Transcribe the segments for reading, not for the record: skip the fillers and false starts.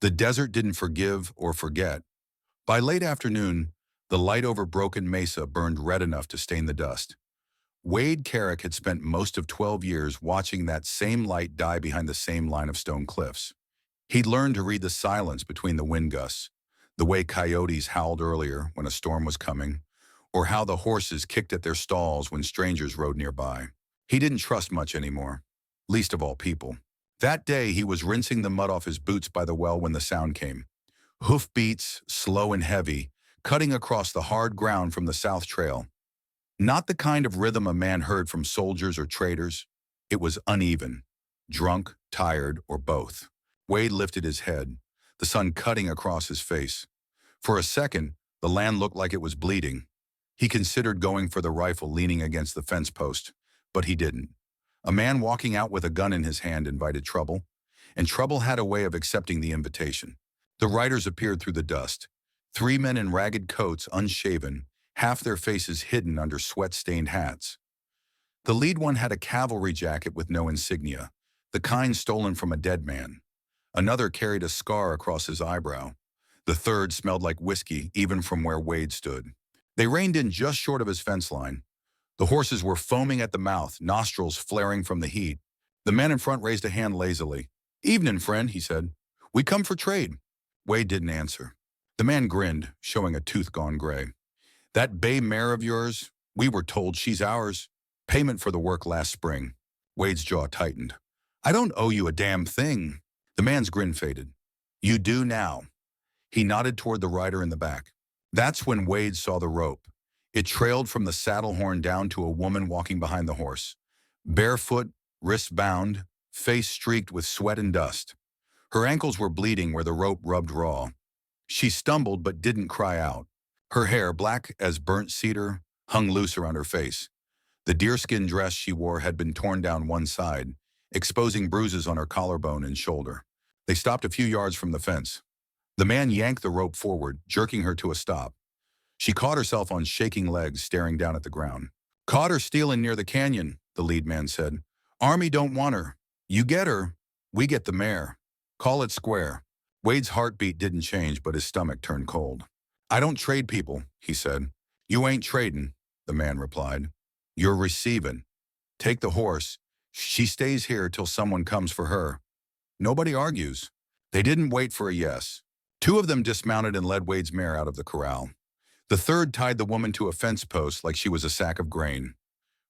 The desert didn't forgive or forget. By late afternoon, the light over broken mesa burned red enough to stain the dust. Wade Carrick had spent most of 12 years watching that same light die behind the same line of stone cliffs. He'd learned to read the silence between the wind gusts, the way coyotes howled earlier when a storm was coming, or how the horses kicked at their stalls when strangers rode nearby. He didn't trust much anymore, least of all people. That day, he was rinsing the mud off his boots by the well when the sound came. Hoofbeats, slow and heavy, cutting across the hard ground from the South Trail. Not the kind of rhythm a man heard from soldiers or traders. It was uneven, drunk, tired, or both. Wade lifted his head, the sun cutting across his face. For a second, the land looked like it was bleeding. He considered going for the rifle leaning against the fence post, but he didn't. A man walking out with a gun in his hand invited trouble, and trouble had a way of accepting the invitation. The riders appeared through the dust. 3 men in ragged coats, unshaven, half their faces hidden under sweat-stained hats. The lead one had a cavalry jacket with no insignia, the kind stolen from a dead man. Another carried a scar across his eyebrow. The third smelled like whiskey, even from where Wade stood. They reined in just short of his fence line. The horses were foaming at the mouth, nostrils flaring from the heat. The man in front raised a hand lazily. "Evening, friend," he said. "We come for trade." Wade didn't answer. The man grinned, showing a tooth gone gray. "That bay mare of yours, we were told she's ours. Payment for the work last spring." Wade's jaw tightened. "I don't owe you a damn thing." The man's grin faded. "You do now." He nodded toward the rider in the back. That's when Wade saw the rope. It trailed from the saddle horn down to a woman walking behind the horse. Barefoot, wrists bound, face streaked with sweat and dust. Her ankles were bleeding where the rope rubbed raw. She stumbled but didn't cry out. Her hair, black as burnt cedar, hung loose around her face. The deerskin dress she wore had been torn down one side, exposing bruises on her collarbone and shoulder. They stopped a few yards from the fence. The man yanked the rope forward, jerking her to a stop. She caught herself on shaking legs, staring down at the ground. "Caught her stealing near the canyon," the lead man said. "Army don't want her. You get her, we get the mare. Call it square." Wade's heartbeat didn't change, but his stomach turned cold. "I don't trade people," he said. "You ain't trading," the man replied. "You're receiving. Take the horse. She stays here till someone comes for her." Nobody argues. They didn't wait for a yes. 2 of them dismounted and led Wade's mare out of the corral. The third tied the woman to a fence post like she was a sack of grain.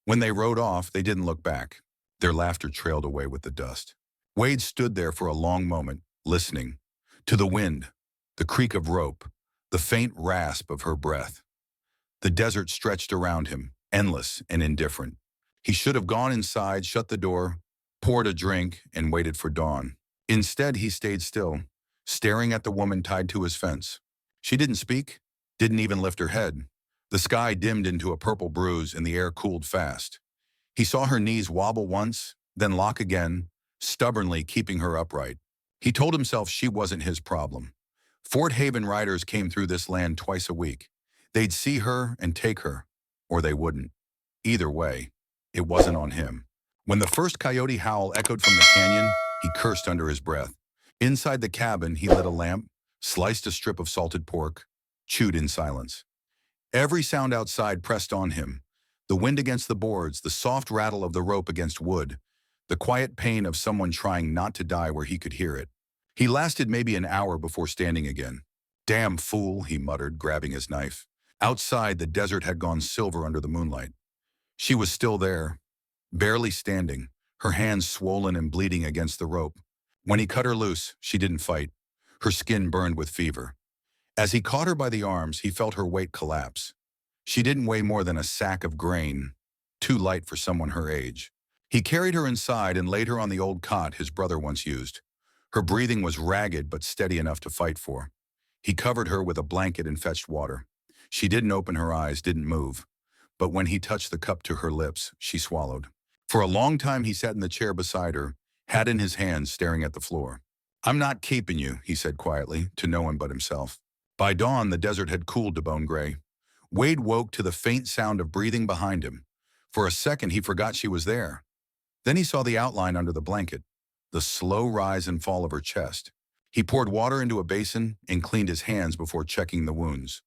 When they rode off, they didn't look back. Their laughter trailed away with the dust. Wade stood there for a long moment, listening. To the wind, the creak of rope, the faint rasp of her breath. The desert stretched around him, endless and indifferent. He should have gone inside, shut the door, poured a drink, and waited for dawn. Instead, he stayed still, staring at the woman tied to his fence. She didn't speak, didn't even lift her head. The sky dimmed into a purple bruise and the air cooled fast. He saw her knees wobble once, then lock again, stubbornly keeping her upright. He told himself she wasn't his problem. Fort Haven riders came through this land twice a week. They'd see her and take her, or they wouldn't. Either way, it wasn't on him. When the first coyote howl echoed from the canyon, he cursed under his breath. Inside the cabin, he lit a lamp, sliced a strip of salted pork, chewed in silence. Every sound outside pressed on him. The wind against the boards, the soft rattle of the rope against wood, the quiet pain of someone trying not to die where he could hear it. He lasted maybe an hour before standing again. "Damn fool," he muttered, grabbing his knife. Outside, the desert had gone silver under the moonlight. She was still there, barely standing, her hands swollen and bleeding against the rope. When he cut her loose, she didn't fight. Her skin burned with fever. As he caught her by the arms, he felt her weight collapse. She didn't weigh more than a sack of grain, too light for someone her age. He carried her inside and laid her on the old cot his brother once used. Her breathing was ragged but steady enough to fight for. He covered her with a blanket and fetched water. She didn't open her eyes, didn't move. But when he touched the cup to her lips, she swallowed. For a long time he sat in the chair beside her, hat in his hands, staring at the floor. "I'm not keeping you," he said quietly, to no one but himself. By dawn, the desert had cooled to bone gray. Wade woke to the faint sound of breathing behind him. For a second, he forgot she was there. Then he saw the outline under the blanket, the slow rise and fall of her chest. He poured water into a basin and cleaned his hands before checking the wounds.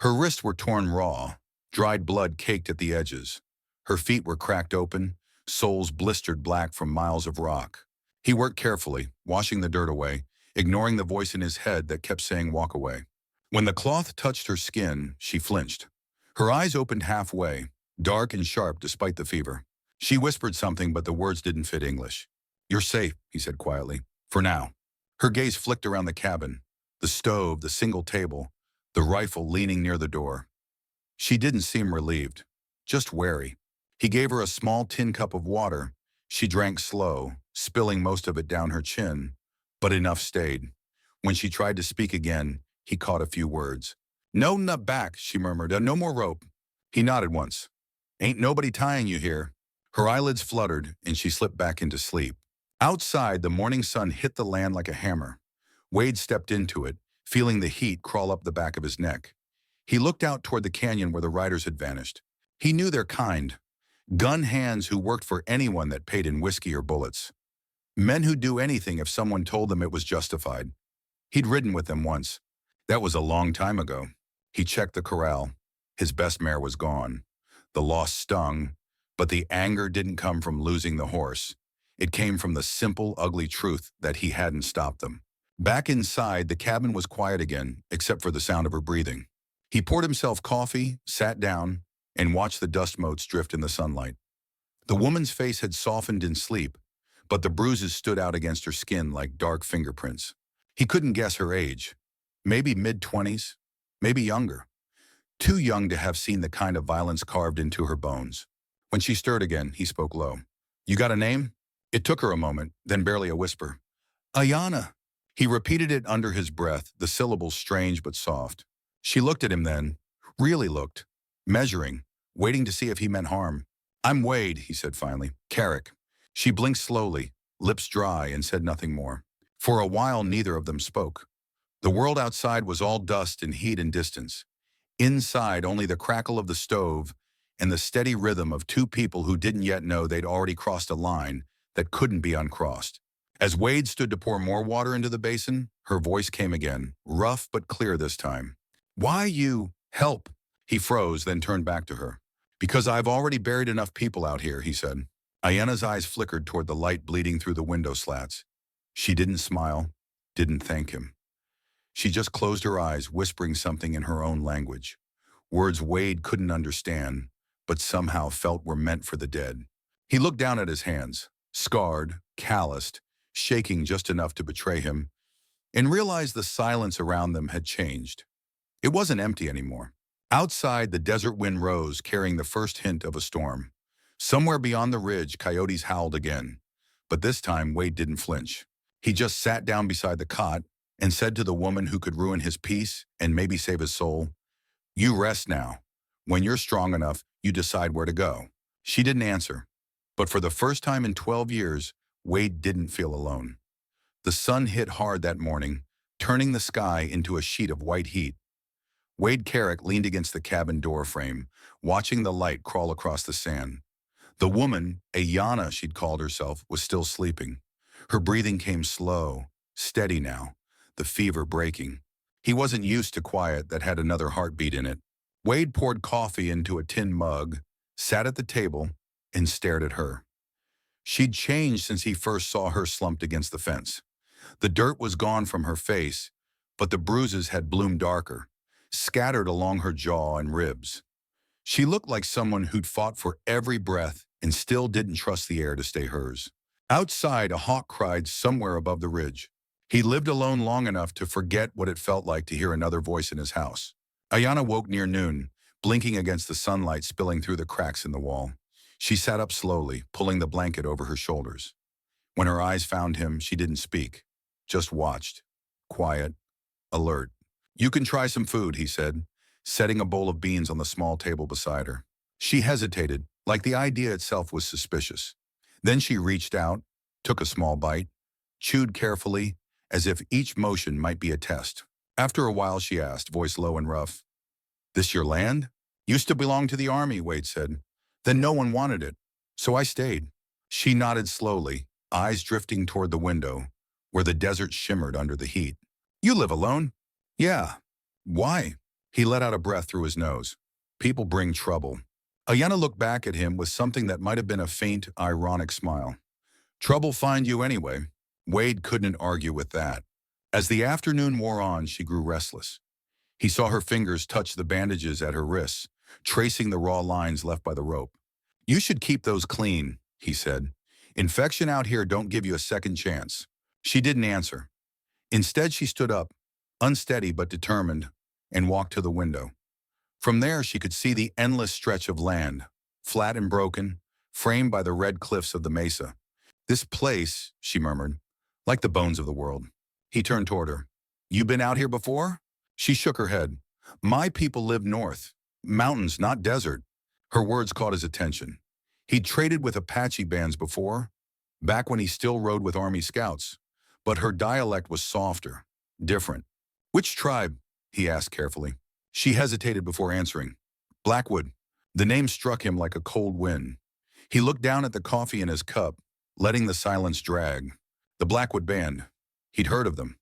Her wrists were torn raw, dried blood caked at the edges. Her feet were cracked open, soles blistered black from miles of rock. He worked carefully, washing the dirt away, ignoring the voice in his head that kept saying walk away. When the cloth touched her skin, she flinched. Her eyes opened halfway, dark and sharp despite the fever. She whispered something, but the words didn't fit English. "You're safe," he said quietly. "For now." Her gaze flicked around the cabin, the stove, the single table, the rifle leaning near the door. She didn't seem relieved, just wary. He gave her a small tin cup of water. She drank slow, spilling most of it down her chin, but enough stayed. When she tried to speak again, he caught a few words. "No nut back," she murmured. "No more rope." He nodded once. "Ain't nobody tying you here." Her eyelids fluttered, and she slipped back into sleep. Outside, the morning sun hit the land like a hammer. Wade stepped into it, feeling the heat crawl up the back of his neck. He looked out toward the canyon where the riders had vanished. He knew their kind. Gun hands who worked for anyone that paid in whiskey or bullets. Men who'd do anything if someone told them it was justified. He'd ridden with them once. That was a long time ago. He checked the corral. His best mare was gone. The loss stung, but the anger didn't come from losing the horse. It came from the simple, ugly truth that he hadn't stopped them. Back inside, the cabin was quiet again, except for the sound of her breathing. He poured himself coffee, sat down, and watched the dust motes drift in the sunlight. The woman's face had softened in sleep, but the bruises stood out against her skin like dark fingerprints. He couldn't guess her age. Maybe mid-20s, maybe younger. Too young to have seen the kind of violence carved into her bones. When she stirred again, he spoke low. "You got a name?" It took her a moment, then barely a whisper. "Ayana." He repeated it under his breath, the syllables strange but soft. She looked at him then, really looked, measuring, waiting to see if he meant harm. "I'm Wade," he said finally. "Carrick." She blinked slowly, lips dry, and said nothing more. For a while, neither of them spoke. The world outside was all dust and heat and distance. Inside, only the crackle of the stove and the steady rhythm of two people who didn't yet know they'd already crossed a line that couldn't be uncrossed. As Wade stood to pour more water into the basin, her voice came again, rough but clear this time. "Why you help?" He froze, then turned back to her. "Because I've already buried enough people out here," he said. Ayana's eyes flickered toward the light bleeding through the window slats. She didn't smile, didn't thank him. She just closed her eyes, whispering something in her own language. Words Wade couldn't understand, but somehow felt were meant for the dead. He looked down at his hands, scarred, calloused, shaking just enough to betray him, and realized the silence around them had changed. It wasn't empty anymore. Outside, the desert wind rose, carrying the first hint of a storm. Somewhere beyond the ridge, coyotes howled again. But this time, Wade didn't flinch. He just sat down beside the cot and said to the woman who could ruin his peace and maybe save his soul, "You rest now. When you're strong enough, you decide where to go." She didn't answer. But for the first time in 12 years, Wade didn't feel alone. The sun hit hard that morning, turning the sky into a sheet of white heat. Wade Carrick leaned against the cabin door frame, watching the light crawl across the sand. The woman, Ayana she'd called herself, was still sleeping. Her breathing came slow, steady now, the fever breaking. He wasn't used to quiet that had another heartbeat in it. Wade poured coffee into a tin mug, sat at the table, and stared at her. She'd changed since he first saw her slumped against the fence. The dirt was gone from her face, but the bruises had bloomed darker, scattered along her jaw and ribs. She looked like someone who'd fought for every breath and still didn't trust the air to stay hers. Outside, a hawk cried somewhere above the ridge. He lived alone long enough to forget what it felt like to hear another voice in his house. Ayana woke near noon, blinking against the sunlight spilling through the cracks in the wall. She sat up slowly, pulling the blanket over her shoulders. When her eyes found him, she didn't speak, just watched, quiet, alert. "You can try some food," he said, setting a bowl of beans on the small table beside her. She hesitated, like the idea itself was suspicious. Then she reached out, took a small bite, chewed carefully, as if each motion might be a test. After a while, she asked, voice low and rough, "This your land?" "Used to belong to the army," Wade said. "Then no one wanted it, so I stayed." She nodded slowly, eyes drifting toward the window, where the desert shimmered under the heat. You live alone? Yeah. Why? He let out a breath through his nose. People bring trouble. Ayana looked back at him with something that might have been a faint, ironic smile. Trouble find you anyway. Wade couldn't argue with that. As the afternoon wore on, she grew restless. He saw her fingers touch the bandages at her wrists, tracing the raw lines left by the rope. You should keep those clean, he said. Infection out here don't give you a second chance. She didn't answer. Instead, she stood up, unsteady but determined, and walked to the window. From there, she could see the endless stretch of land, flat and broken, framed by the red cliffs of the mesa. This place, she murmured, like the bones of the world. He turned toward her. You been out here before? She shook her head. My people live north. Mountains, not desert. Her words caught his attention. He'd traded with Apache bands before, back when he still rode with Army scouts. But her dialect was softer, different. Which tribe? He asked carefully. She hesitated before answering. Blackwood. The name struck him like a cold wind. He looked down at the coffee in his cup, letting the silence drag. The Blackwood Band. He'd heard of them.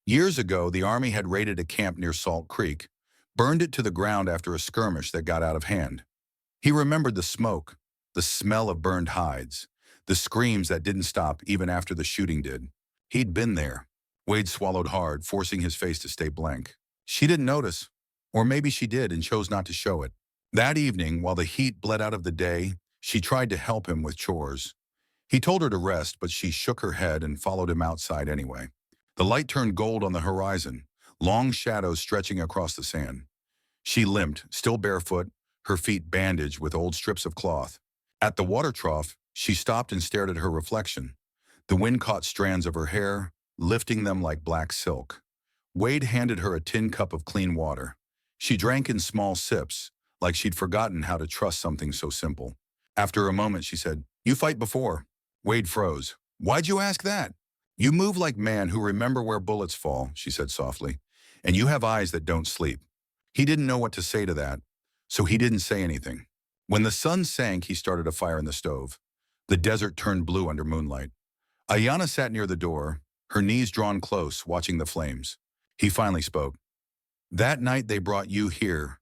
Years ago, the Army had raided a camp near Salt Creek, burned it to the ground after a skirmish that got out of hand. He remembered the smoke, the smell of burned hides, the screams that didn't stop even after the shooting did. He'd been there. Wade swallowed hard, forcing his face to stay blank. She didn't notice, or maybe she did and chose not to show it. That evening, while the heat bled out of the day, she tried to help him with chores. He told her to rest, but she shook her head and followed him outside anyway. The light turned gold on the horizon, long shadows stretching across the sand. She limped, still barefoot, her feet bandaged with old strips of cloth. At the water trough, she stopped and stared at her reflection. The wind caught strands of her hair, lifting them like black silk. Wade handed her a tin cup of clean water. She drank in small sips, like she'd forgotten how to trust something so simple. After a moment, she said, You fight before. Wade froze. Why'd you ask that? You move like men who remember where bullets fall, she said softly, and you have eyes that don't sleep. He didn't know what to say to that, so he didn't say anything. When the sun sank, he started a fire in the stove. The desert turned blue under moonlight. Ayana sat near the door, her knees drawn close, watching the flames. He finally spoke. That night they brought you here.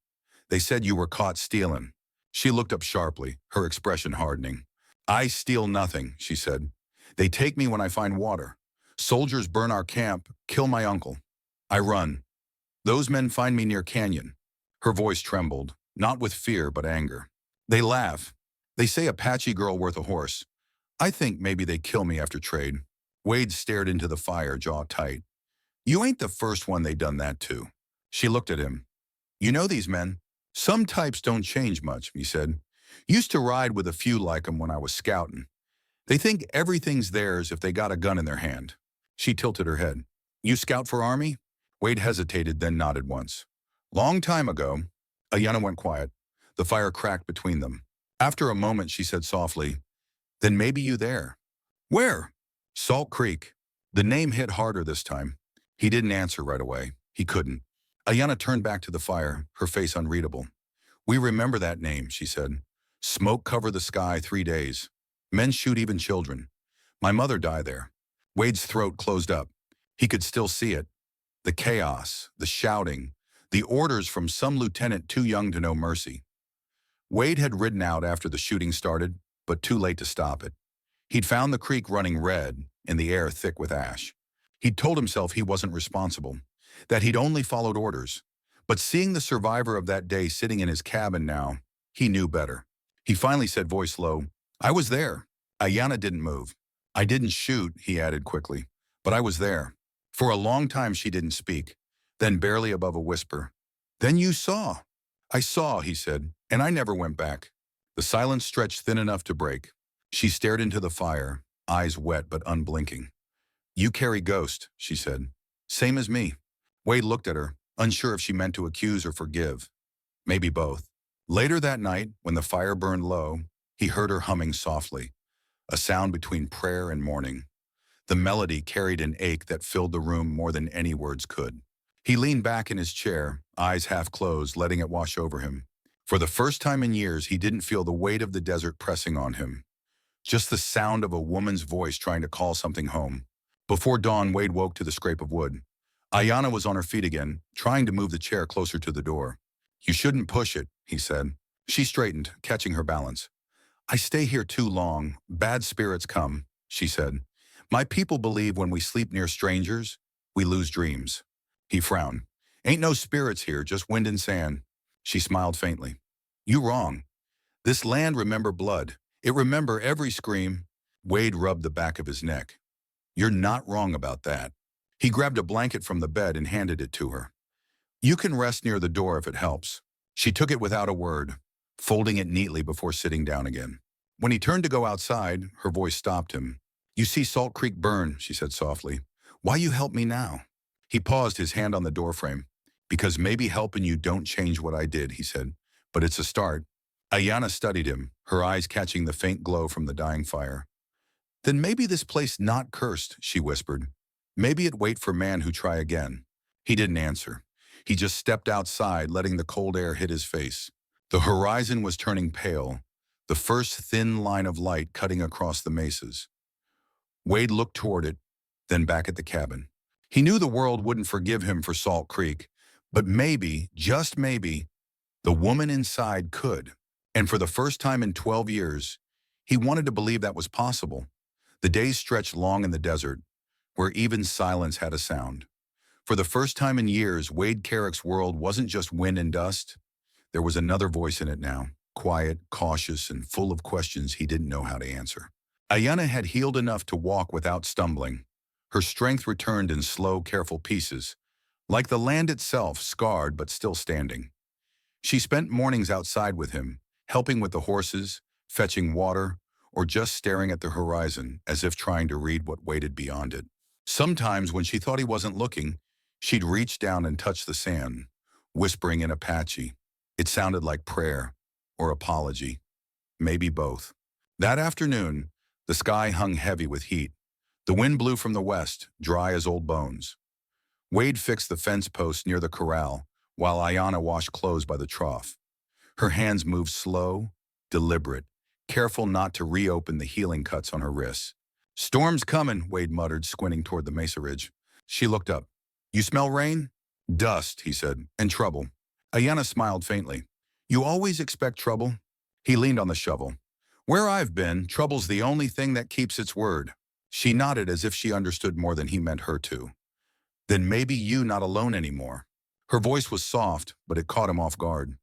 They said you were caught stealing. She looked up sharply, her expression hardening. I steal nothing, she said. They take me when I find water. Soldiers burn our camp, kill my uncle. I run. Those men find me near Canyon. Her voice trembled, not with fear but anger. They laugh. They say Apache girl worth a horse. I think maybe they kill me after trade. Wade stared into the fire, jaw tight. You ain't the first one they done that to. She looked at him. You know these men. Some types don't change much, he said. Used to ride with a few like 'em when I was scouting. They think everything's theirs if they got a gun in their hand. She tilted her head. You scout for Army? Wade hesitated, then nodded once. Long time ago. Ayana went quiet. The fire cracked between them. After a moment, she said softly, Then maybe you there. Where? Salt Creek. The name hit harder this time. He didn't answer right away. He couldn't. Ayana turned back to the fire, her face unreadable. We remember that name, she said. Smoke covered the sky 3 days. Men shoot even children. My mother died there. Wade's throat closed up. He could still see it. The chaos, the shouting, the orders from some lieutenant too young to know mercy. Wade had ridden out after the shooting started, but too late to stop it. He'd found the creek running red and the air thick with ash. He'd told himself he wasn't responsible, that he'd only followed orders. But seeing the survivor of that day sitting in his cabin now, he knew better. He finally said, voice low, I was there. Ayana didn't move. I didn't shoot, he added quickly, but I was there. For a long time she didn't speak, then barely above a whisper. Then you saw. I saw, he said, and I never went back. The silence stretched thin enough to break. She stared into the fire, eyes wet but unblinking. You carry ghost, she said. Same as me. Wade looked at her, unsure if she meant to accuse or forgive. Maybe both. Later that night, when the fire burned low, he heard her humming softly, a sound between prayer and mourning. The melody carried an ache that filled the room more than any words could. He leaned back in his chair, eyes half closed, letting it wash over him. For the first time in years, he didn't feel the weight of the desert pressing on him. Just the sound of a woman's voice trying to call something home. Before dawn, Wade woke to the scrape of wood. Ayanna was on her feet again, trying to move the chair closer to the door. "You shouldn't push it," he said. She straightened, catching her balance. "I stay here too long. Bad spirits come," she said. "My people believe when we sleep near strangers, we lose dreams." He frowned. "Ain't no spirits here, just wind and sand." She smiled faintly. "You wrong. This land remember blood. It remember every scream." Wade rubbed the back of his neck. "You're not wrong about that." He grabbed a blanket from the bed and handed it to her. "You can rest near the door if it helps." She took it without a word, folding it neatly before sitting down again. When he turned to go outside, her voice stopped him. "You see Salt Creek burn," she said softly. "Why you help me now?" He paused, his hand on the doorframe. "Because maybe helping you don't change what I did," he said. "But it's a start." Ayanna studied him, her eyes catching the faint glow from the dying fire. "Then maybe this place not cursed," she whispered. "Maybe it wait for man who try again." He didn't answer. He just stepped outside, letting the cold air hit his face. The horizon was turning pale, the first thin line of light cutting across the mesas. Wade looked toward it, then back at the cabin. He knew the world wouldn't forgive him for Salt Creek, but maybe, just maybe, the woman inside could. And for the first time in 12 years, he wanted to believe that was possible. The days stretched long in the desert, where even silence had a sound. For the first time in years, Wade Carrick's world wasn't just wind and dust. There was another voice in it now, quiet, cautious, and full of questions he didn't know how to answer. Ayanna had healed enough to walk without stumbling. Her strength returned in slow, careful pieces, like the land itself, scarred but still standing. She spent mornings outside with him, helping with the horses, fetching water, or just staring at the horizon as if trying to read what waited beyond it. Sometimes when she thought he wasn't looking, she'd reach down and touch the sand, whispering in Apache. It sounded like prayer or apology, maybe both. That afternoon, the sky hung heavy with heat. The wind blew from the west, dry as old bones. Wade fixed the fence post near the corral, while Ayanna washed clothes by the trough. Her hands moved slow, deliberate, careful not to reopen the healing cuts on her wrists. "Storm's coming," Wade muttered, squinting toward the mesa ridge. She looked up. "You smell rain?" "Dust," he said, "and trouble." Ayanna smiled faintly. "You always expect trouble?" He leaned on the shovel. "Where I've been, trouble's the only thing that keeps its word." She nodded as if she understood more than he meant her to. "Then maybe you not alone anymore." Her voice was soft, but it caught him off guard.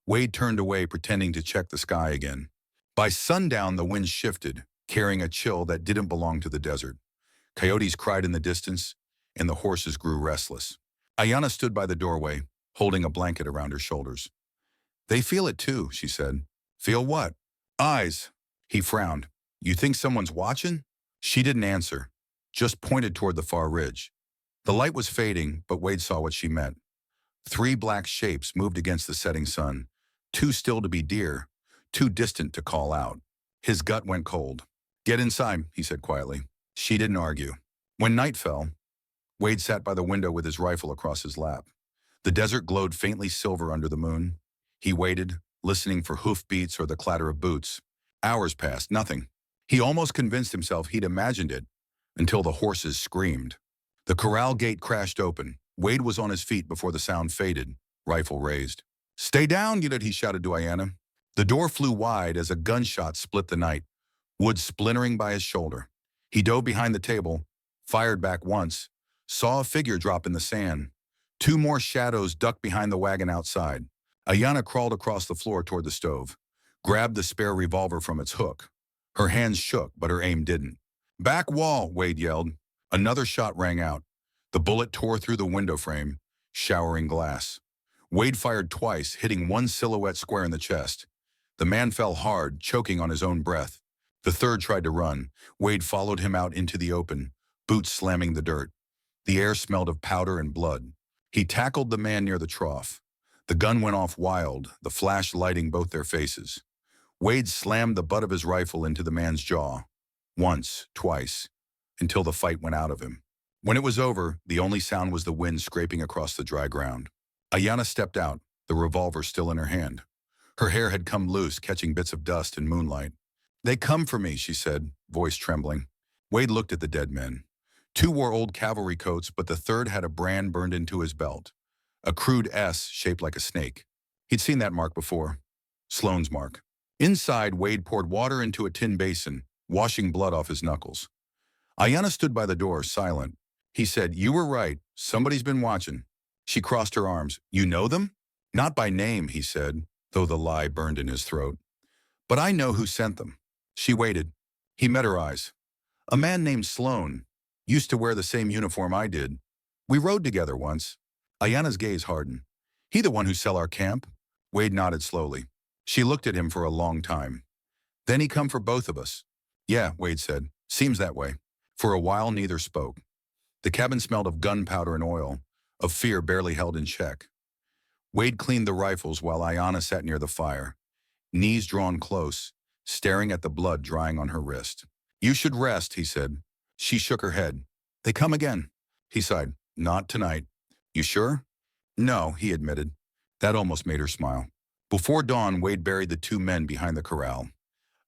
Wade turned away, pretending to check the sky again. By sundown, the wind shifted, carrying a chill that didn't belong to the desert. Coyotes cried in the distance, and the horses grew restless. Ayanna stood by the doorway, holding a blanket around her shoulders. "They feel it too," she said. "Feel what?" "Eyes." He frowned. "You think someone's watching?" She didn't answer, just pointed toward the far ridge. The light was fading, but Wade saw what she meant. 3 black shapes moved against the setting sun, too still to be deer, too distant to call out. His gut went cold. "Get inside," he said quietly. She didn't argue. When night fell, Wade sat by the window with his rifle across his lap. The desert glowed faintly silver under the moon. He waited, listening for hoofbeats or the clatter of boots. Hours passed, nothing. He almost convinced himself he'd imagined it, until the horses screamed. The corral gate crashed open. Wade was on his feet before the sound faded, rifle raised. "Stay down, unit," he shouted to Ayanna. The door flew wide as a gunshot split the night, wood splintering by his shoulder. He dove behind the table, fired back once, saw a figure drop in the sand. 2 more shadows ducked behind the wagon outside. Ayanna crawled across the floor toward the stove, grabbed the spare revolver from its hook. Her hands shook, but her aim didn't. "Back wall," Wade yelled. Another shot rang out. The bullet tore through the window frame, showering glass. Wade fired twice, hitting one silhouette square in the chest. The man fell hard, choking on his own breath. The third tried to run. Wade followed him out into the open, boots slamming the dirt. The air smelled of powder and blood. He tackled the man near the trough. The gun went off wild, the flash lighting both their faces. Wade slammed the butt of his rifle into the man's jaw. Once, twice, until the fight went out of him. When it was over, the only sound was the wind scraping across the dry ground. Ayanna stepped out, the revolver still in her hand. Her hair had come loose, catching bits of dust and moonlight. "They come for me," she said, voice trembling. Wade looked at the dead men. Two wore old cavalry coats, but the third had a brand burned into his belt. A crude S shaped like a snake. He'd seen that mark before. Sloane's mark. Inside, Wade poured water into a tin basin, washing blood off his knuckles. Ayanna stood by the door, silent. He said, "You were right. Somebody's been watching." She crossed her arms. "You know them?" "Not by name," he said, though the lie burned in his throat. "But I know who sent them." She waited. He met her eyes. "A man named Sloane. Used to wear the same uniform I did. We rode together once." Ayanna's gaze hardened. "He the one who sell our camp?" Wade nodded slowly. She looked at him for a long time. "Then he come for both of us." "Yeah," Wade said. "Seems that way." For a while, neither spoke. The cabin smelled of gunpowder and oil, of fear barely held in check. Wade cleaned the rifles while Ayanna sat near the fire, knees drawn close, staring at the blood drying on her wrist. "You should rest," he said. She shook her head. "They come again." He sighed. "Not tonight." "You sure?" "No," he admitted. That almost made her smile. Before dawn, Wade buried the two men behind the corral.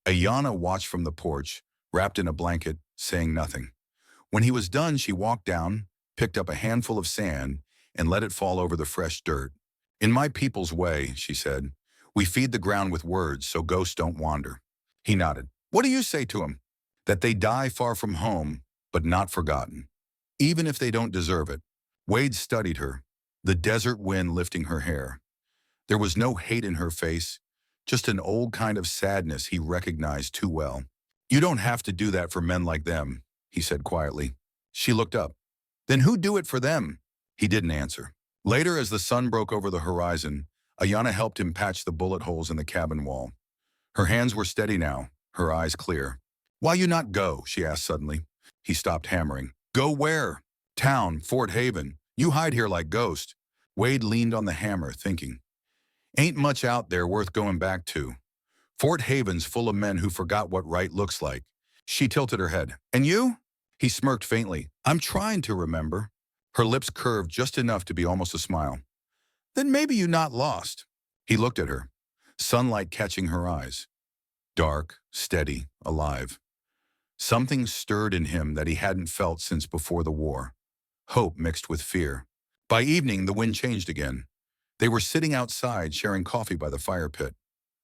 Ayanna watched from the porch, wrapped in a blanket, saying nothing. When he was done, she walked down, picked up a handful of sand, and let it fall over the fresh dirt. "In my people's way," she said, "we feed the ground with words so ghosts don't wander." He nodded. "What do you say to him?" "That they die far from home, but not forgotten. Even if they don't deserve it." Wade studied her, the desert wind lifting her hair. There was no hate in her face, just an old kind of sadness he recognized too well. "You don't have to do that for men like them," he said quietly. She looked up. "Then who do it for them?" He didn't answer. Later, as the sun broke over the horizon, Ayanna helped him patch the bullet holes in the cabin wall. Her hands were steady now, her eyes clear. "Why you not go?" she asked suddenly. He stopped hammering. "Go where?" "Town, Fort Haven. You hide here like ghost." Wade leaned on the hammer, thinking. "Ain't much out there worth going back to. Fort Haven's full of men who forgot what right looks like." She tilted her head. "And you?" He smirked faintly. "I'm trying to remember." Her lips curved just enough to be almost a smile. "Then maybe you not lost." He looked at her, sunlight catching her eyes. Dark, steady, alive. Something stirred in him that he hadn't felt since before the war. Hope mixed with fear. By evening, the wind changed again. They were sitting outside, sharing coffee by the fire pit.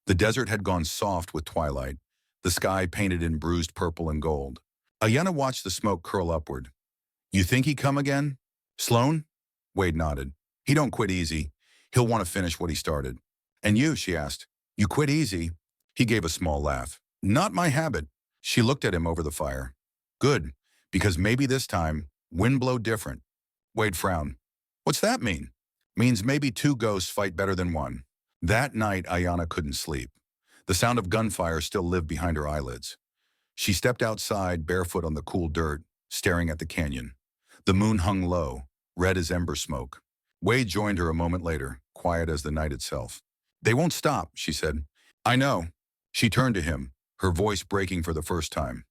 The desert had gone soft with twilight, the sky painted in bruised purple and gold. Ayanna watched the smoke curl upward. "You think he come again?" "Sloane?" Wade nodded. "He don't quit easy. He'll want to finish what he started." "And you?" she asked. "You quit easy?" He gave a small laugh. "Not my habit." She looked at him over the fire. "Good, because maybe this time, wind blow different." Wade frowned. "What's that mean?" "Means maybe two ghosts fight better than one." That night, Ayanna couldn't sleep. The sound of gunfire still lived behind her eyelids. She stepped outside, barefoot on the cool dirt, staring at the canyon. The moon hung low, red as ember smoke. Wade joined her a moment later, quiet as the night itself. "They won't stop," she said. "I know." She turned to him, her voice breaking for the first time.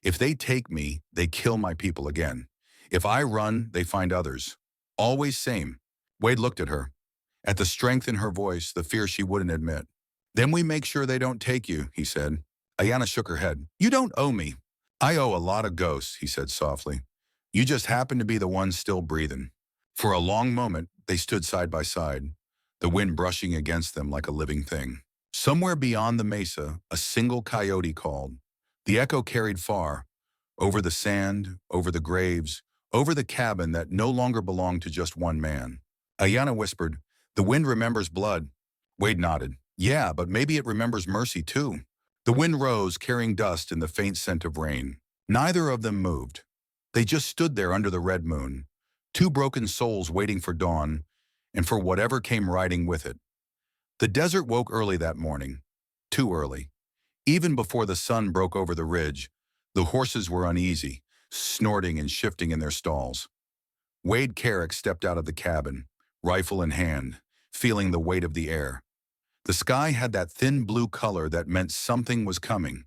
"If they take me, they kill my people again. If I run, they find others. Always same." Wade looked at her. At the strength in her voice, the fear she wouldn't admit. "Then we make sure they don't take you," he said. Ayanna shook her head. "You don't owe me." "I owe a lot of ghosts," he said softly. "You just happen to be the one still breathing." For a long moment, they stood side by side, the wind brushing against them like a living thing. Somewhere beyond the mesa, a single coyote called. The echo carried far, over the sand, over the graves, over the cabin that no longer belonged to just one man. Ayanna whispered, "The wind remembers blood." Wade nodded. "Yeah, but maybe it remembers mercy too." The wind rose, carrying dust and the faint scent of rain. Neither of them moved. They just stood there under the red moon, two broken souls waiting for dawn and for whatever came riding with it. The desert woke early that morning. Too early. Even before the sun broke over the ridge, the horses were uneasy, snorting and shifting in their stalls. Wade Carrick stepped out of the cabin, rifle in hand, feeling the weight of the air. The sky had that thin blue color that meant something was coming.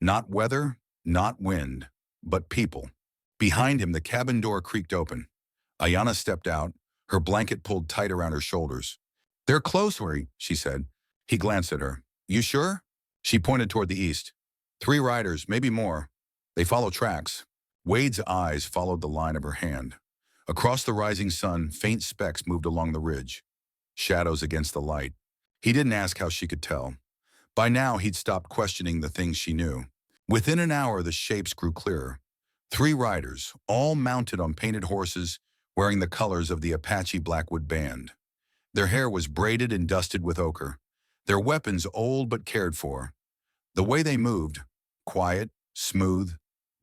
Not weather, not wind, but people. Behind him, the cabin door creaked open. Ayanna stepped out, her blanket pulled tight around her shoulders. "They're close, she said. He glanced at her. "You sure?" She pointed toward the east. "3 riders, maybe more. They follow tracks." Wade's eyes followed the line of her hand. Across the rising sun, faint specks moved along the ridge, shadows against the light. He didn't ask how she could tell. By now, he'd stopped questioning the things she knew. Within an hour, the shapes grew clearer. 3 riders, all mounted on painted horses, wearing the colors of the Apache Blackwood Band. Their hair was braided and dusted with ochre, their weapons old but cared for. The way they moved, quiet, smooth,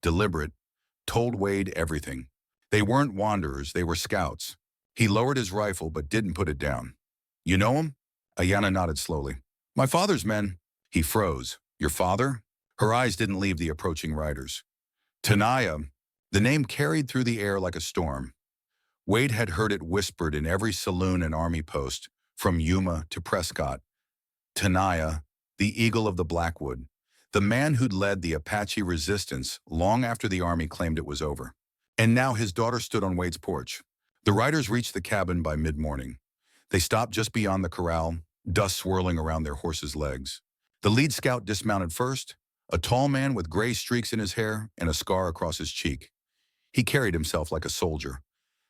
deliberate, told Wade everything. They weren't wanderers, they were scouts. He lowered his rifle but didn't put it down. "You know him?" Ayanna nodded slowly. "My father's men." He froze. "Your father?" Her eyes didn't leave the approaching riders. Tanaya, the name carried through the air like a storm. Wade had heard it whispered in every saloon and army post, from Yuma to Prescott. Tanaya, the eagle of the Blackwood, the man who'd led the Apache resistance long after the army claimed it was over. And now his daughter stood on Wade's porch. The riders reached the cabin by mid-morning. They stopped just beyond the corral, dust swirling around their horses' legs. The lead scout dismounted first, a tall man with gray streaks in his hair and a scar across his cheek. He carried himself like a soldier,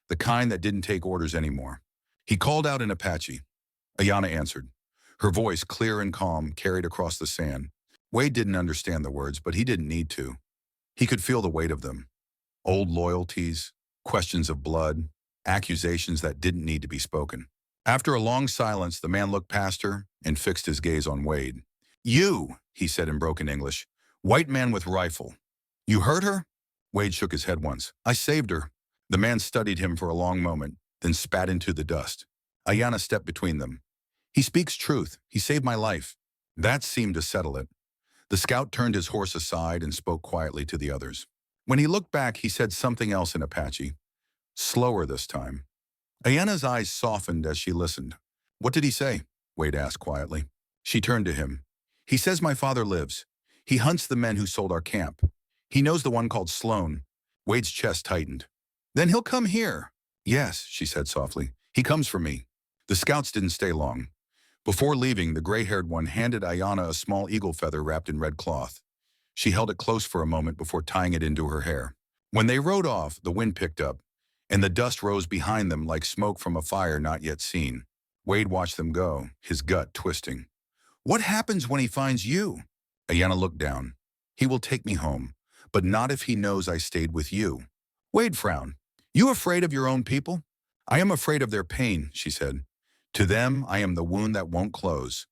the kind that didn't take orders anymore. He called out in Apache. Ayanna answered. Her voice, clear and calm, carried across the sand. Wade didn't understand the words, but he didn't need to. He could feel the weight of them. Old loyalties, questions of blood, accusations that didn't need to be spoken. After a long silence, the man looked past her and fixed his gaze on Wade. "You," he said in broken English, "white man with rifle. You hurt her?" Wade shook his head once. "I saved her." The man studied him for a long moment, then spat into the dust. Ayanna stepped between them. "He speaks truth. He saved my life." That seemed to settle it. The scout turned his horse aside and spoke quietly to the others. When he looked back, he said something else in Apache, slower this time. Ayanna's eyes softened as she listened. "What did he say?" Wade asked quietly. She turned to him. "He says my father lives. He hunts the men who sold our camp. He knows the one called Sloan." Wade's chest tightened. "Then he'll come here." "Yes," she said softly. "He comes for me." The scouts didn't stay long. Before leaving, the gray-haired one handed Ayanna a small eagle feather wrapped in red cloth. She held it close for a moment before tying it into her hair. When they rode off, the wind picked up, and the dust rose behind them like smoke from a fire not yet seen. Wade watched them go, his gut twisting. "What happens when he finds you?" Ayanna looked down. "He will take me home, but not if he knows I stayed with you." Wade frowned. "You afraid of your own people?" "I am afraid of their pain," she said. "To them, I am the wound that won't close.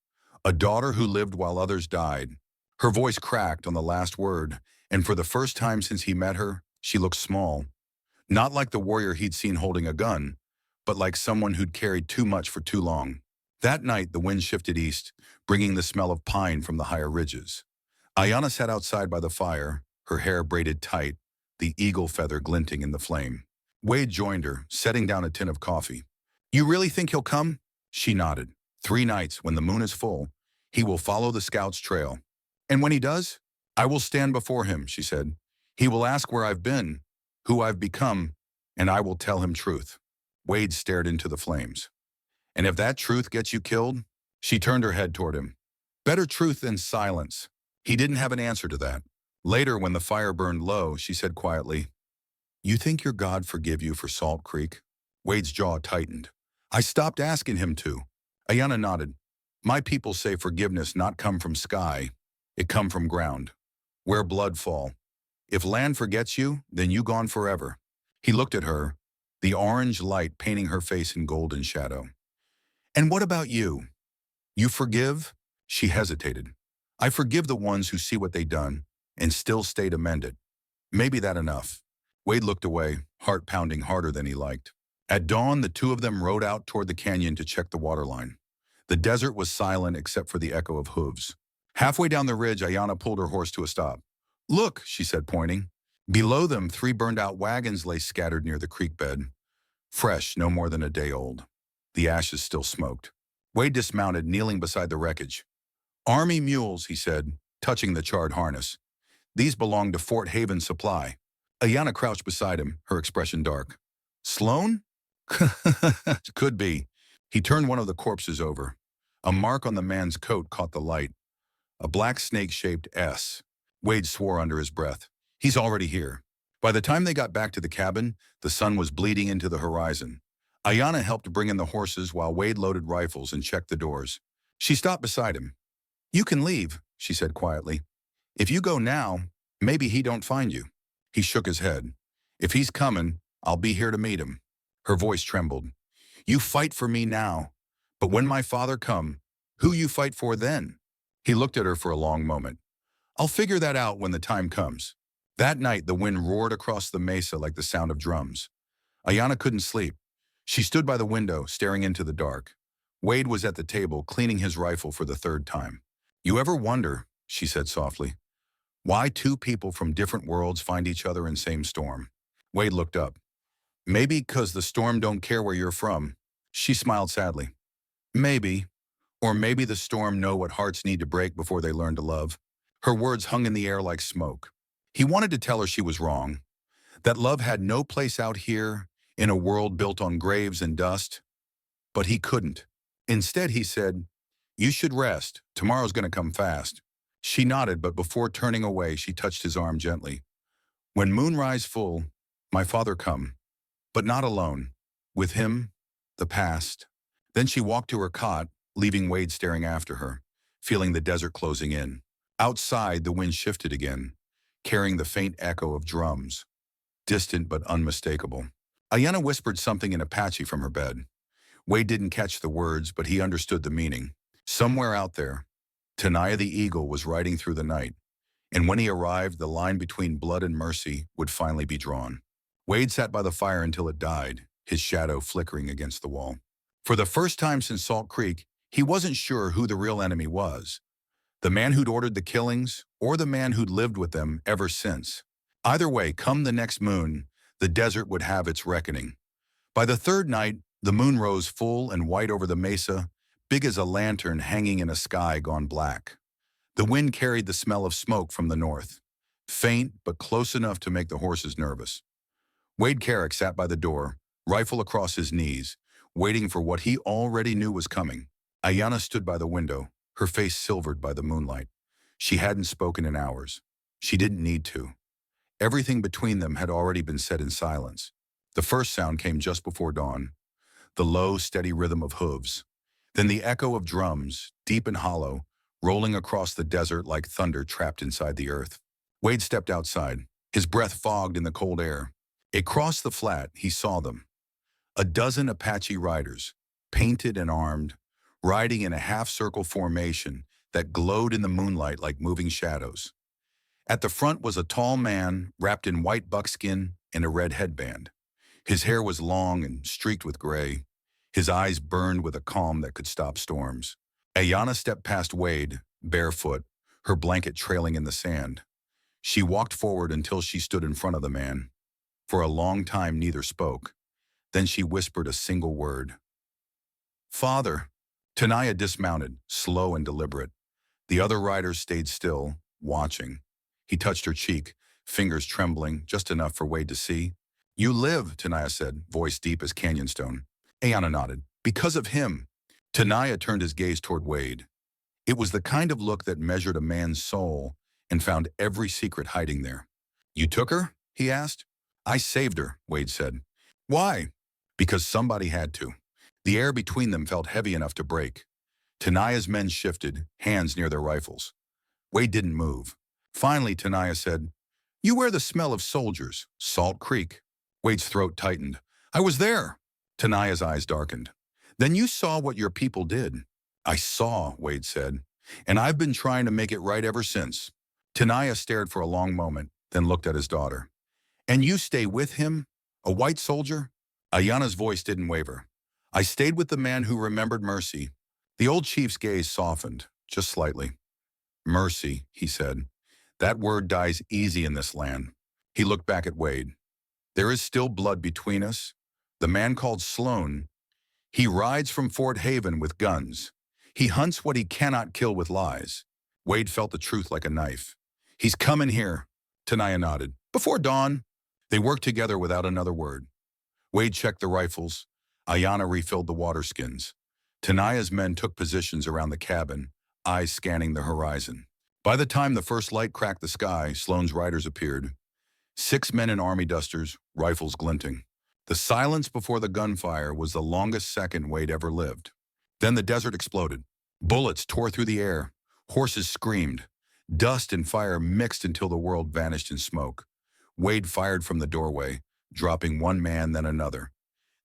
A daughter who lived while others died." Her voice cracked on the last word, and for the first time since he met her, she looked small. Not like the warrior he'd seen holding a gun, but like someone who'd carried too much for too long. That night, the wind shifted east, bringing the smell of pine from the higher ridges. Ayanna sat outside by the fire, her hair braided tight, the eagle feather glinting in the flame. Wade joined her, setting down a tin of coffee. "You really think he'll come?" She nodded. 3 nights, when the moon is full, he will follow the scout's trail. "And when he does?" "I will stand before him," she said. "He will ask where I've been, who I've become, and I will tell him truth." Wade stared into the flames. "And if that truth gets you killed?" She turned her head toward him. "Better truth than silence." He didn't have an answer to that. Later, when the fire burned low, she said quietly, "You think your God forgive you for Salt Creek?" Wade's jaw tightened. "I stopped asking him to." Ayanna nodded. "My people say forgiveness not come from sky, it come from ground, where blood fall. If land forgets you, then you gone forever." He looked at her, the orange light painting her face in golden shadow. "And what about you? You forgive?" She hesitated. "I forgive the ones who see what they done and still stay to mend it. Maybe that enough." Wade looked away, heart pounding harder than he liked. At dawn, the 2 of them rode out toward the canyon to check the waterline. The desert was silent except for the echo of hooves. Halfway down the ridge, Ayanna pulled her horse to a stop. "Look," she said, pointing. Below them, 3 burned-out wagons lay scattered near the creek bed, fresh, no more than a day old. The ashes still smoked. Wade dismounted, kneeling beside the wreckage. "Army mules," he said, touching the charred harness. "These belong to Fort Haven Supply." Ayanna crouched beside him, her expression dark. "Sloan?" "Could be." He turned one of the corpses over. A mark on the man's coat caught the light. A black snake-shaped S. Wade swore under his breath. "He's already here." By the time they got back to the cabin, the sun was bleeding into the horizon. Ayanna helped bring in the horses while Wade loaded rifles and checked the doors. She stopped beside him. "You can leave," she said quietly. "If you go now, maybe he don't find you." He shook his head. "If he's coming, I'll be here to meet him." Her voice trembled. "You fight for me now, but when my father come, who you fight for then?" He looked at her for a long moment. "I'll figure that out when the time comes." That night, the wind roared across the mesa like the sound of drums. Ayanna couldn't sleep. She stood by the window, staring into the dark. Wade was at the table, cleaning his rifle for the third time. "You ever wonder," she said softly, "why two people from different worlds find each other in same storm?" Wade looked up. "Maybe 'cause the storm don't care where you're from." She smiled sadly. "Maybe. Or maybe the storm know what hearts need to break before they learn to love." Her words hung in the air like smoke. He wanted to tell her she was wrong, that love had no place out here in a world built on graves and dust, but he couldn't. Instead, he said, "You should rest. Tomorrow's going to come fast." She nodded, but before turning away, she touched his arm gently. "When moonrise full, my father come, but not alone. With him, the past." Then she walked to her cot, leaving Wade staring after her, feeling the desert closing in. Outside, the wind shifted again, carrying the faint echo of drums, distant but unmistakable. Ayanna whispered something in Apache from her bed. Wade didn't catch the words, but he understood the meaning. Somewhere out there, Tenaya the eagle was riding through the night, and when he arrived, the line between blood and mercy would finally be drawn. Wade sat by the fire until it died, his shadow flickering against the wall. For the first time since Salt Creek, he wasn't sure who the real enemy was. The man who'd ordered the killings, or the man who'd lived with them ever since. Either way, come the next moon, the desert would have its reckoning. By the third night, the moon rose full and white over the mesa, big as a lantern hanging in a sky gone black. The wind carried the smell of smoke from the north, faint but close enough to make the horses nervous. Wade Carrick sat by the door, rifle across his knees, waiting for what he already knew was coming. Ayanna stood by the window, her face silvered by the moonlight. She hadn't spoken in hours. She didn't need to. Everything between them had already been said in silence. The first sound came just before dawn, the low, steady rhythm of hooves. Then the echo of drums, deep and hollow, rolling across the desert like thunder trapped inside the earth. Wade stepped outside, his breath fogged in the cold air. Across the flat, he saw them. A dozen Apache riders, painted and armed, riding in a half-circle formation that glowed in the moonlight like moving shadows. At the front was a tall man wrapped in white buckskin and a red headband. His hair was long and streaked with gray. His eyes burned with a calm that could stop storms. Ayanna stepped past Wade, barefoot, her blanket trailing in the sand. She walked forward until she stood in front of the man. For a long time, neither spoke. Then she whispered a single word. "Father." Tenaya dismounted, slow and deliberate. The other riders stayed still, watching. He touched her cheek, fingers trembling, just enough for Wade to see. "You live," Tenaya said, voice deep as canyon stone. Ayanna nodded. "Because of him." Tenaya turned his gaze toward Wade. It was the kind of look that measured a man's soul and found every secret hiding there. "You took her?" he asked. "I saved her," Wade said. "Why?" "Because somebody had to." The air between them felt heavy enough to break. Tenaya's men shifted, hands near their rifles. Wade didn't move. Finally, Tenaya said, "You wear the smell of soldiers, Salt Creek." Wade's throat tightened. "I was there." Tenaya's eyes darkened. "Then you saw what your people did." "I saw," Wade said, "and I've been trying to make it right ever since." Tenaya stared for a long moment, then looked at his daughter. "And you stay with him? A white soldier?" Ayanna's voice didn't waver. "I stayed with the man who remembered mercy." The old chief's gaze softened, just slightly. "Mercy," he said. "That word dies easy in this land." He looked back at Wade. "There is still blood between us. The man called Sloan, he rides from Fort Haven with guns. He hunts what he cannot kill with lies." Wade felt the truth like a knife. "He's coming here." Tenaya nodded. "Before dawn." They worked together without another word. Wade checked the rifles. Ayanna refilled the water skins. Tenaya's men took positions around the cabin, eyes scanning the horizon. By the time the first light cracked the sky, Sloan's riders appeared. 6 men in army dusters, rifles glinting. The silence before the gunfire was the longest second Wade ever lived. Then the desert exploded. Bullets tore through the air. Horses screamed. Dust and fire mixed until the world vanished in smoke. Wade fired from the doorway, dropping one man then another.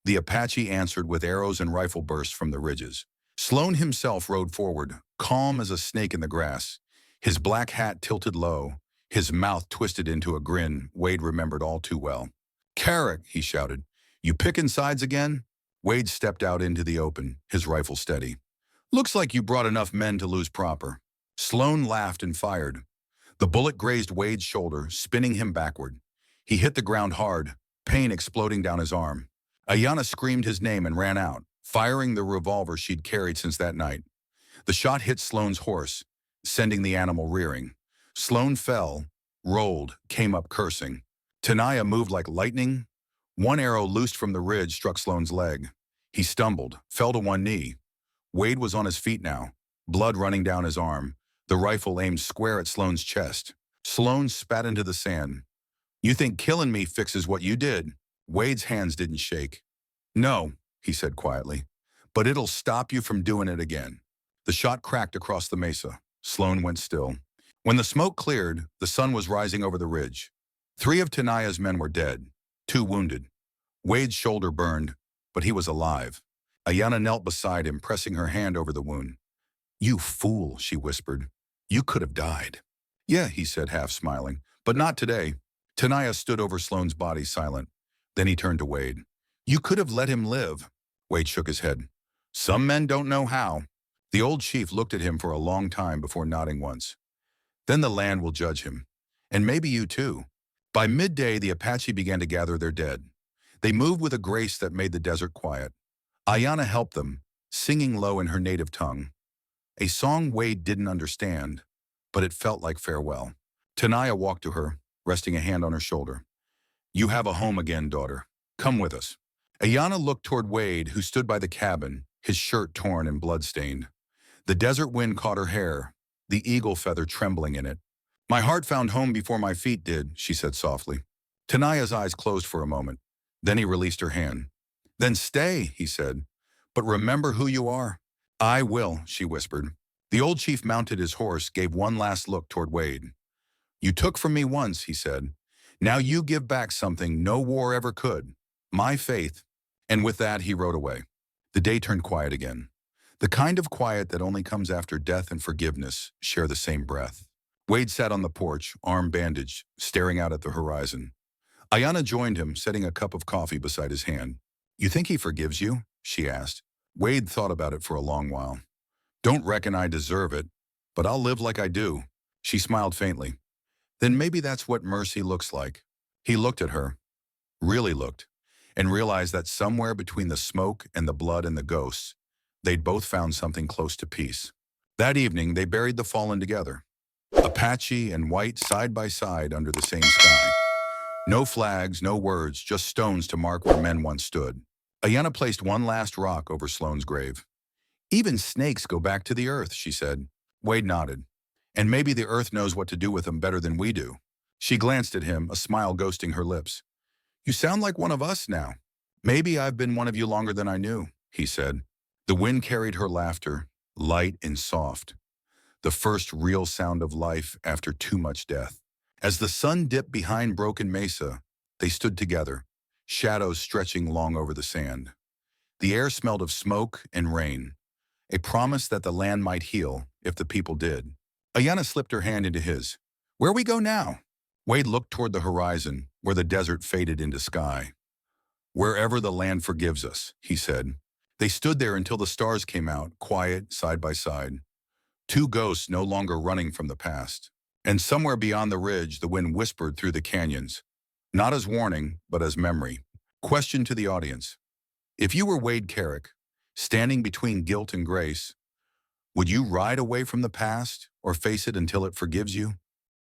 The Apache answered with arrows and rifle bursts from the ridges. Sloan himself rode forward, calm as a snake in the grass. His black hat tilted low, his mouth twisted into a grin Wade remembered all too well. "Carrick," he shouted, "you picking sides again?" Wade stepped out into the open, his rifle steady. "Looks like you brought enough men to lose proper." Sloan laughed and fired. The bullet grazed Wade's shoulder, spinning him backward. He hit the ground hard, pain exploding down his arm. Ayanna screamed his name and ran out, firing the revolver she'd carried since that night. The shot hit Sloan's horse, sending the animal rearing. Sloan fell, rolled, came up cursing. Tenaya moved like lightning. One arrow loosed from the ridge struck Sloan's leg. He stumbled, fell to one knee. Wade was on his feet now, blood running down his arm, the rifle aimed square at Sloan's chest. Sloan spat into the sand. "You think killing me fixes what you did?" Wade's hands didn't shake. "No," he said quietly, "but it'll stop you from doing it again." The shot cracked across the mesa. Sloan went still. When the smoke cleared, the sun was rising over the ridge. 3 of Tenaya's men were dead, 2 wounded. Wade's shoulder burned, but he was alive. Ayanna knelt beside him, pressing her hand over the wound. "You fool," she whispered. "You could have died." "Yeah," he said, half smiling, "but not today." Tenaya stood over Sloan's body, silent. Then he turned to Wade. "You could have let him live." Wade shook his head. "Some men don't know how." The old chief looked at him for a long time before nodding once. "Then the land will judge him. And maybe you too." By midday, the Apache began to gather their dead. They moved with a grace that made the desert quiet. Ayanna helped them, singing low in her native tongue. A song Wade didn't understand, but it felt like farewell. Tenaya walked to her, resting a hand on her shoulder. "You have a home again, daughter. Come with us." Ayanna looked toward Wade, who stood by the cabin, his shirt torn and blood-stained. The desert wind caught her hair, the eagle feather trembling in it. "My heart found home before my feet did," she said softly. Tenaya's eyes closed for a moment. Then he released her hand. "Then stay," he said. "But remember who you are." "I will," she whispered. The old chief mounted his horse, gave one last look toward Wade. "You took from me once," he said. "Now you give back something no war ever could. My faith." And with that, he rode away. The day turned quiet again. The kind of quiet that only comes after death and forgiveness share the same breath. Wade sat on the porch, arm bandaged, staring out at the horizon. Ayanna joined him, setting a cup of coffee beside his hand. "You think he forgives you?" she asked. Wade thought about it for a long while. "Don't reckon I deserve it, but I'll live like I do." She smiled faintly. "Then maybe that's what mercy looks like." He looked at her, really looked, and realized that somewhere between the smoke and the blood and the ghosts, they'd both found something close to peace. That evening, they buried the fallen together. Apache and white side by side under the same sky. No flags, no words, just stones to mark where men once stood. Ayanna placed one last rock over Sloan's grave. "Even snakes go back to the earth," she said. Wade nodded. "And maybe the earth knows what to do with them better than we do." She glanced at him, a smile ghosting her lips. "You sound like one of us now." "Maybe I've been one of you longer than I knew," he said. The wind carried her laughter, light and soft. The first real sound of life after too much death. As the sun dipped behind Broken Mesa, they stood together, shadows stretching long over the sand. The air smelled of smoke and rain, a promise that the land might heal if the people did. Ayanna slipped her hand into his. "Where we go now?" Wade looked toward the horizon, where the desert faded into sky. "Wherever the land forgives us," he said. They stood there until the stars came out, quiet, side by side. 2 ghosts no longer running from the past. And somewhere beyond the ridge, the wind whispered through the canyons, not as warning, but as memory. Question to the audience. If you were Wade Carrick, standing between guilt and grace, would you ride away from the past or face it until it forgives you?